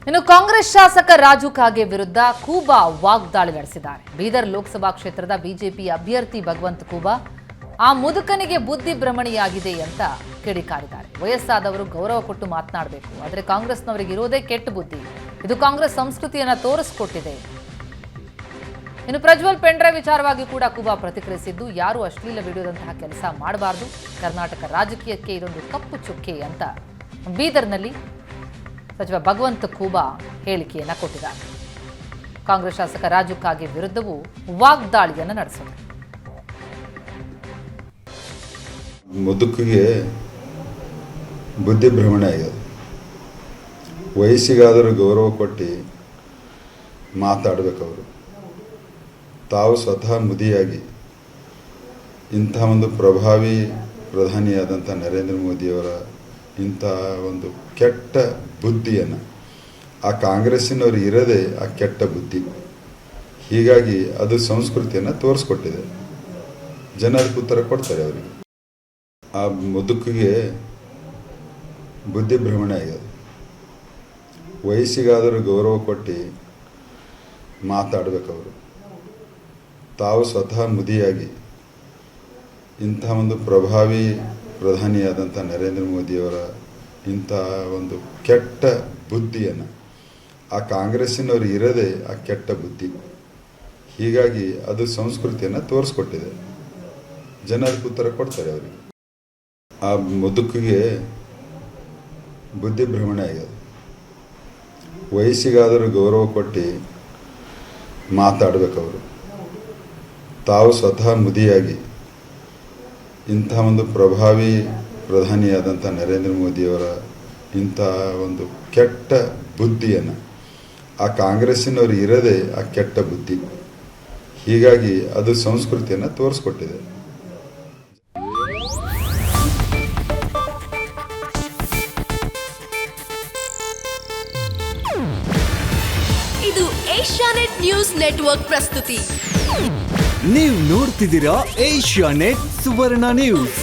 ಇನ್ನು ಕಾಂಗ್ರೆಸ್ ಶಾಸಕ ರಾಜು ಕಾಗೆ ವಿರುದ್ಧ ಕೂಬಾ ವಾಗ್ದಾಳಿ ನಡೆಸಿದ್ದಾರೆ. ಬೀದರ್ ಲೋಕಸಭಾ ಕ್ಷೇತ್ರದ ಬಿಜೆಪಿ ಅಭ್ಯರ್ಥಿ ಭಗವಂತ ಕೂಬಾ ಆ ಮುದುಕನಿಗೆ ಬುದ್ಧಿ ಭ್ರಮಣೆಯಾಗಿದೆ ಅಂತ ಕಿಡಿಕಾರಿದ್ದಾರೆ. ವಯಸ್ಸಾದವರು ಗೌರವ ಕೊಟ್ಟು ಮಾತನಾಡಬೇಕು, ಆದರೆ ಕಾಂಗ್ರೆಸ್ನವರಿಗೆ ಇರೋದೇ ಕೆಟ್ಟ ಬುದ್ಧಿ. ಇದು ಕಾಂಗ್ರೆಸ್ ಸಂಸ್ಕೃತಿಯನ್ನ ತೋರಿಸಿಕೊಟ್ಟಿದೆ. ಇನ್ನು ಪ್ರಜ್ವಲ್ ಪೆಂಡ್ರೈವ್ ವಿಚಾರವಾಗಿ ಕೂಡ ಕೂಬಾ ಪ್ರತಿಕ್ರಿಯಿಸಿದ್ದು, ಯಾರು ಅಶ್ಲೀಲ ವಿಡಿಯೋದಂತಹ ಕೆಲಸ ಮಾಡಬಾರದು, ಕರ್ನಾಟಕ ರಾಜಕೀಯಕ್ಕೆ ಇದೊಂದು ಕಪ್ಪು ಚುಕ್ಕೆ ಅಂತ ಬೀದರ್ನಲ್ಲಿ ಸಚಿವ ಭಗವಂತ ಕೂಬಾ ಹೇಳಿಕೆಯನ್ನ ಕೊಟ್ಟಿದ್ದಾರೆ. ಕಾಂಗ್ರೆಸ್ ಶಾಸಕ ರಾಜು ಕಾಗೆ ವಿರುದ್ಧವೂ ವಾಗ್ದಾಳಿಯನ್ನು ನಡೆಸಿದರು. ಮುದುಕಿಗೆ ಬುದ್ಧಿ ಭ್ರಮಣೆ ಆಗಿದೆ. ವಯಸ್ಸಿಗಾದರೂ ಗೌರವ ಕೊಟ್ಟು ಮಾತಾಡಬೇಕು. ಅವರು ತಾವು ಸ್ವತಃ ಮುದಿಯಾಗಿ ಇಂಥ ಒಂದು ಪ್ರಭಾವಿ ಪ್ರಧಾನಿಯಾದಂಥ ನರೇಂದ್ರ ಮೋದಿಯವರ ಇಂಥ ಒಂದು ಕೆಟ್ಟ ಬುದ್ಧಿಯನ್ನು ಆ ಕಾಂಗ್ರೆಸ್ಸಿನವರು ಇರದೇ ಆ ಕೆಟ್ಟ ಬುದ್ಧಿ. ಹೀಗಾಗಿ ಅದು ಸಂಸ್ಕೃತಿಯನ್ನು ತೋರಿಸ್ಕೊಟ್ಟಿದೆ. ಜನ ಅದಕ್ಕೆ ಉತ್ತರ ಕೊಡ್ತಾರೆ. ಅವರಿಗೆ ಆ ಮುದುಕಿಗೆ ಬುದ್ಧಿ ಭ್ರಮಣೆ ಆಗಿದೆ. ವಯಸ್ಸಿಗಾದರೂ ಗೌರವ ಕೊಟ್ಟು ಮಾತಾಡಬೇಕು. ಅವರು ತಾವು ಸ್ವತಃ ಮುದಿಯಾಗಿ ಇಂಥ ಒಂದು ಪ್ರಭಾವಿ ಪ್ರಧಾನಿಯಾದಂಥ ನರೇಂದ್ರ ಮೋದಿಯವರ ಇಂಥ ಒಂದು ಕೆಟ್ಟ ಬುದ್ಧಿಯನ್ನು ಆ ಕಾಂಗ್ರೆಸ್ಸಿನವರು ಇರದೇ ಆ ಕೆಟ್ಟ ಬುದ್ಧಿ. ಹೀಗಾಗಿ ಅದು ಸಂಸ್ಕೃತಿಯನ್ನು ತೋರಿಸ್ಕೊಟ್ಟಿದೆ. ಜನ ಅದಕ್ಕೆ ಉತ್ತರ ಕೊಡ್ತಾರೆ. ಅವರಿಗೆ ಆ ಮುದುಕಿಗೆ ಬುದ್ಧಿ ಭ್ರಮಣೆ ಆಗಿದೆ. ವಯಸ್ಸಿಗಾದರೂ ಗೌರವ ಕೊಟ್ಟು ಮಾತಾಡಬೇಕು. ಅವರು ತಾವು ಸ್ವತಃ ಮುದಿಯಾಗಿ ಇಂಥ ಒಂದು ಪ್ರಭಾವಿ ಪ್ರಧಾನಿಯಾದಂಥ ನರೇಂದ್ರ ಮೋದಿಯವರ ಇಂಥ ಒಂದು ಕೆಟ್ಟ ಬುದ್ಧಿಯನ್ನು ಆ ಕಾಂಗ್ರೆಸ್ಸಿನವರು ಇರದೇ ಆ ಕೆಟ್ಟ ಬುದ್ಧಿ. ಹೀಗಾಗಿ ಅದು ಸಂಸ್ಕೃತಿಯನ್ನು ತೋರಿಸ್ಕೊಟ್ಟಿದೆ. ಇದು ಏಷ್ಯಾನೆಟ್ ನ್ಯೂಸ್ ನೆಟ್ವರ್ಕ್ ಪ್ರಸ್ತುತಿ. ನೀವು ನೋಡ್ತಿದ್ದೀರಾ ಏಷ್ಯಾನೆಟ್ ಸುವರ್ಣ ನ್ಯೂಸ್.